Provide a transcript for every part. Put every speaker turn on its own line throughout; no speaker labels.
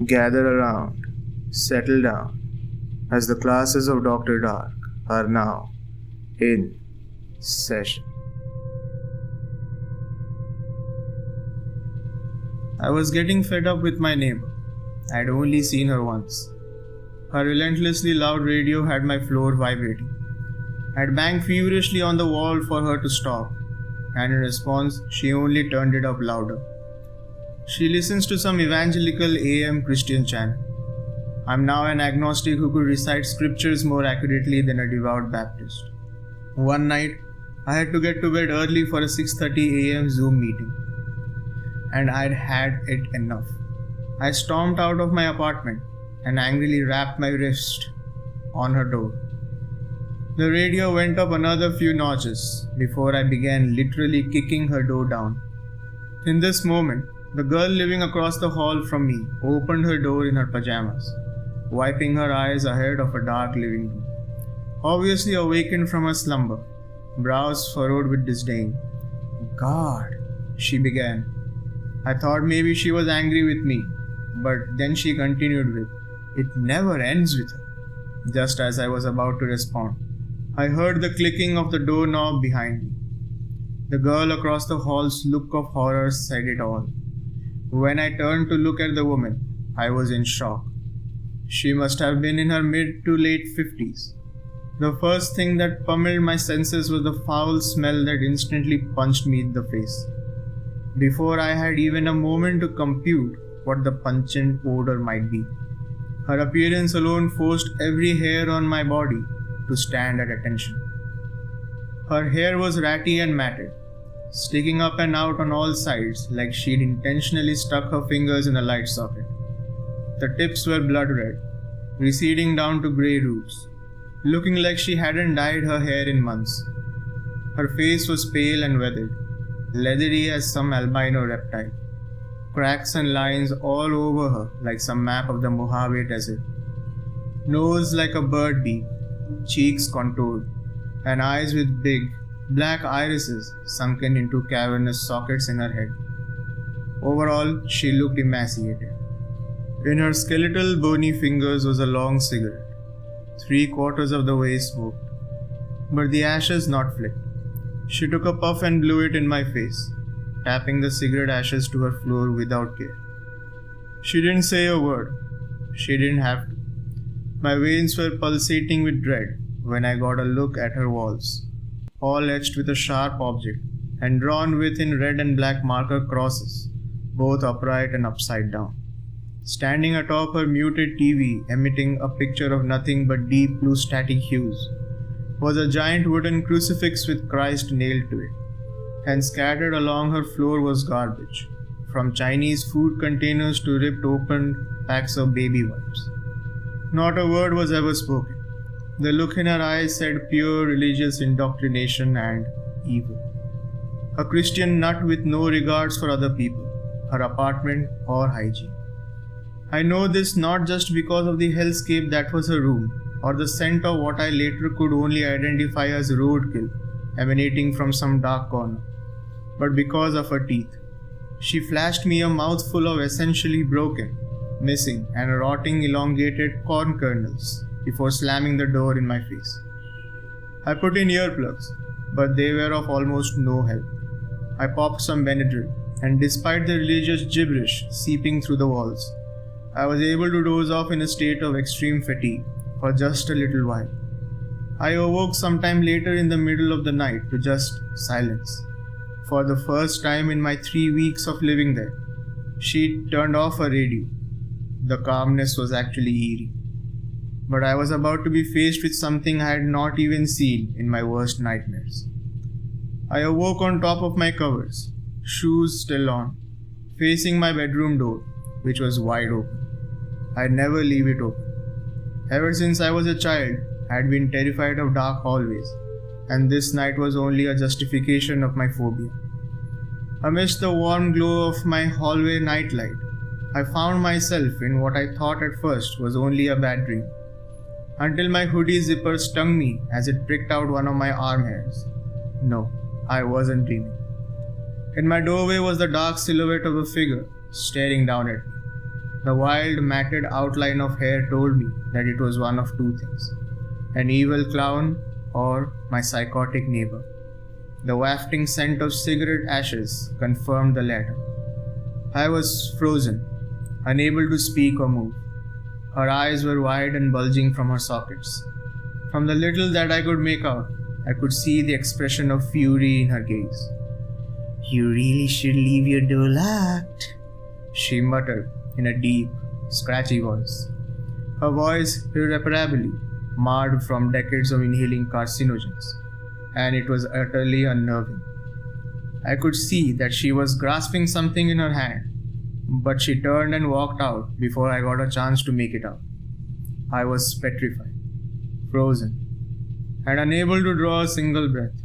gather around, settle down, as the classes of Dr. Dark are now in session. I was getting fed up with my neighbor. I had only seen her once. Her relentlessly loud radio had my floor vibrating. I had banged furiously on the wall for her to stop, and in response, she only turned it up louder. She listens to some evangelical AM Christian channel. I'm now an agnostic who could recite scriptures more accurately than a devout Baptist. One night, I had to get to bed early for a 6:30 AM Zoom meeting. And I'd had it enough. I stormed out of my apartment and angrily rapped my wrist on her door. The radio went up another few notches before I began literally kicking her door down. In this moment, the girl living across the hall from me opened her door in her pajamas, wiping her eyes ahead of a dark living room. Obviously awakened from her slumber, brows furrowed with disdain. "God," she began. I thought maybe she was angry with me, but then she continued with, "It never ends with her." Just as I was about to respond, I heard the clicking of the doorknob behind me. The girl across the hall's look of horror said it all. When I turned to look at the woman, I was in shock. She must have been in her mid to late 50s. The first thing that pummeled my senses was the foul smell that instantly punched me in the face. Before I had even a moment to compute what the pungent odor might be, her appearance alone forced every hair on my body to stand at attention. Her hair was ratty and matted, sticking up and out on all sides like she'd intentionally stuck her fingers in a light socket. The tips were blood red, receding down to grey roots, looking like she hadn't dyed her hair in months. Her face was pale and weathered, leathery as some albino reptile, cracks and lines all over her like some map of the Mojave Desert. Nose like a bird beak, cheeks contoured, and eyes with big, black irises sunken into cavernous sockets in her head. Overall, she looked emaciated. In her skeletal, bony fingers was a long cigarette, 3/4 of the way smoked, but the ashes not flicked. She took a puff and blew it in my face, tapping the cigarette ashes to her floor without care. She didn't say a word. She didn't have to. My veins were pulsating with dread when I got a look at her walls, all etched with a sharp object and drawn with in red and black marker crosses, both upright and upside down. Standing atop her muted TV, emitting a picture of nothing but deep blue static hues, was a giant wooden crucifix with Christ nailed to it, and scattered along her floor was garbage, from Chinese food containers to ripped open packs of baby wipes. Not a word was ever spoken. The look in her eyes said pure religious indoctrination and evil. A Christian nut with no regards for other people, her apartment or hygiene. I know this not just because of the hellscape that was her room, or the scent of what I later could only identify as roadkill emanating from some dark corner, but because of her teeth. She flashed me a mouthful of essentially broken, missing, and rotting elongated corn kernels before slamming the door in my face. I put in earplugs, but they were of almost no help. I popped some Benadryl, and despite the religious gibberish seeping through the walls, I was able to doze off in a state of extreme fatigue for just a little while. I awoke sometime later in the middle of the night to just silence. For the first time in my 3 weeks of living there, she turned off her radio. The calmness was actually eerie. But I was about to be faced with something I had not even seen in my worst nightmares. I awoke on top of my covers, shoes still on, facing my bedroom door, which was wide open. I'd never leave it open. Ever since I was a child, I had been terrified of dark hallways, and this night was only a justification of my phobia. Amidst the warm glow of my hallway nightlight, I found myself in what I thought at first was only a bad dream, until my hoodie zipper stung me as it pricked out one of my arm hairs. No, I wasn't dreaming. In my doorway was the dark silhouette of a figure staring down at me. The wild, matted outline of hair told me that it was one of two things: an evil clown or my psychotic neighbor. The wafting scent of cigarette ashes confirmed the latter. I was frozen, unable to speak or move. Her eyes were wide and bulging from her sockets. From the little that I could make out, I could see the expression of fury in her gaze. "You really should leave your door locked," she muttered in a deep, scratchy voice. Her voice irreparably marred from decades of inhaling carcinogens, and it was utterly unnerving. I could see that she was grasping something in her hand, but she turned and walked out before I got a chance to make it out. I was petrified, frozen, and unable to draw a single breath.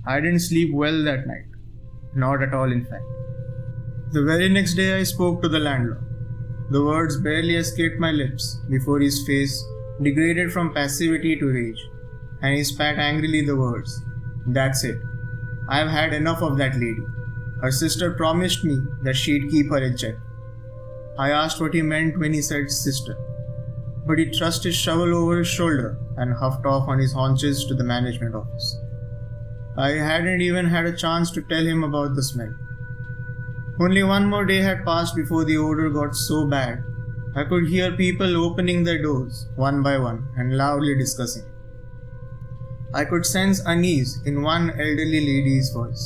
I didn't sleep well that night. Not at all, in fact. The very next day I spoke to the landlord. The words barely escaped my lips before his face degraded from passivity to rage, and he spat angrily the words, "That's it. I've had enough of that lady. Her sister promised me that she'd keep her in check." I asked what he meant when he said sister, but he thrust his shovel over his shoulder and huffed off on his haunches to the management office. I hadn't even had a chance to tell him about the smell. Only one more day had passed before the odor got so bad I could hear people opening their doors one by one and loudly discussing it. I could sense unease in one elderly lady's voice.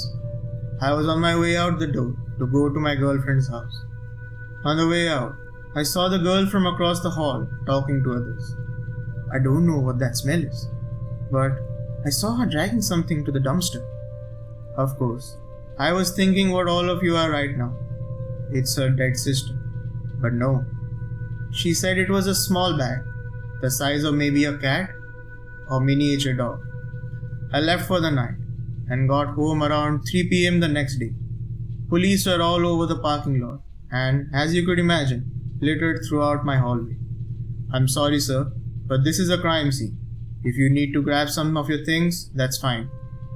I was on my way out the door to go to my girlfriend's house. On the way out, I saw the girl from across the hall talking to others. I don't know what that smell is, but I saw her dragging something to the dumpster. Of course, I was thinking what all of you are right now. It's her dead sister. But no. She said it was a small bag, the size of maybe a cat or miniature dog. I left for the night and got home around 3 p.m. the next day. Police were all over the parking lot and, as you could imagine, littered throughout my hallway. "I'm sorry, sir, but this is a crime scene. If you need to grab some of your things, that's fine.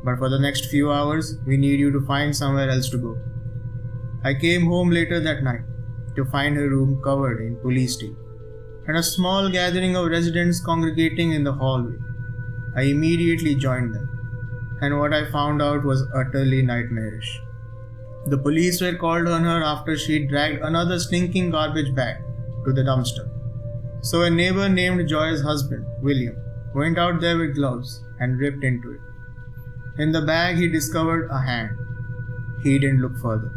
But for the next few hours, we need you to find somewhere else to go." I came home later that night to find her room covered in police tape and a small gathering of residents congregating in the hallway. I immediately joined them, and what I found out was utterly nightmarish. The police were called on her after she dragged another stinking garbage bag to the dumpster. So a neighbor named Joy's husband, William, went out there with gloves and ripped into it. In the bag he discovered a hand. He didn't look further.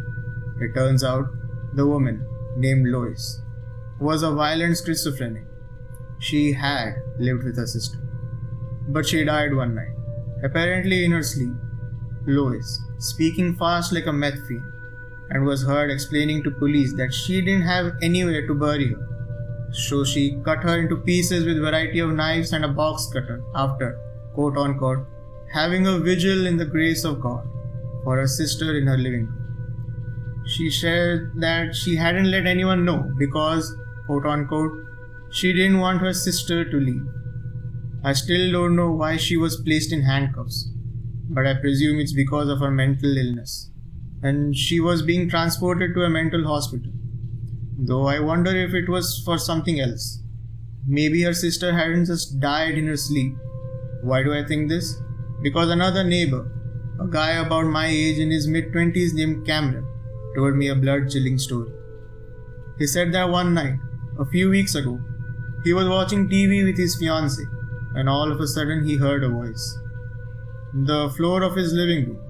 It turns out the woman, named Lois, was a violent schizophrenic. She had lived with her sister, but she died one night, apparently in her sleep. Lois, speaking fast like a meth fiend, and was heard explaining to police that she didn't have anywhere to bury her. So she cut her into pieces with variety of knives and a box cutter after, quote unquote, having a vigil in the grace of God for her sister in her living room. She shared that she hadn't let anyone know because, quote unquote, she didn't want her sister to leave. I still don't know why she was placed in handcuffs, but I presume it's because of her mental illness, and she was being transported to a mental hospital. Though I wonder if it was for something else. Maybe her sister hadn't just died in her sleep. Why do I think this? Because another neighbor, a guy about my age in his mid-20s named Cameron, told me a blood-chilling story. He said that one night, a few weeks ago, he was watching TV with his fiancée, and all of a sudden he heard a voice. The floor of his living room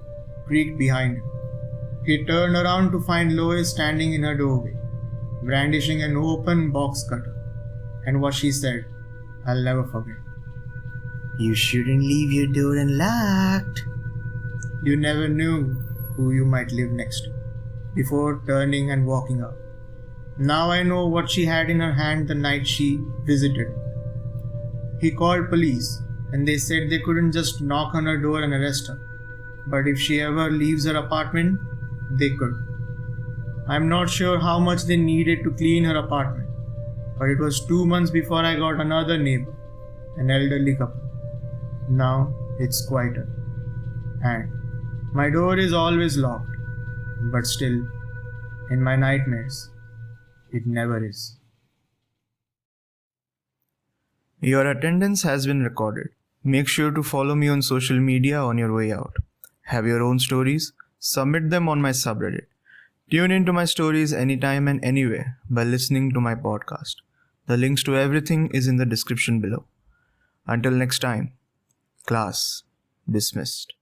creaked behind him. He turned around to find Lois standing in her doorway, brandishing an open box cutter. And what she said, I'll never forget. "You shouldn't leave your door unlocked." You never knew who you might live next to before turning and walking out. Now I know what she had in her hand the night she visited. He called police, and they said they couldn't just knock on her door and arrest her, but if she ever leaves her apartment, they could. I'm not sure how much they needed to clean her apartment, but it was 2 months before I got another neighbor, an elderly couple. Now it's quieter, and my door is always locked, but still, in my nightmares, It never is.
Your attendance has been recorded. Make sure to follow me on social media on your way out. Have your own stories? Submit them on my subreddit. Tune into my stories anytime and anywhere by listening to my podcast. The links to everything is in the description below. Until next time, class dismissed.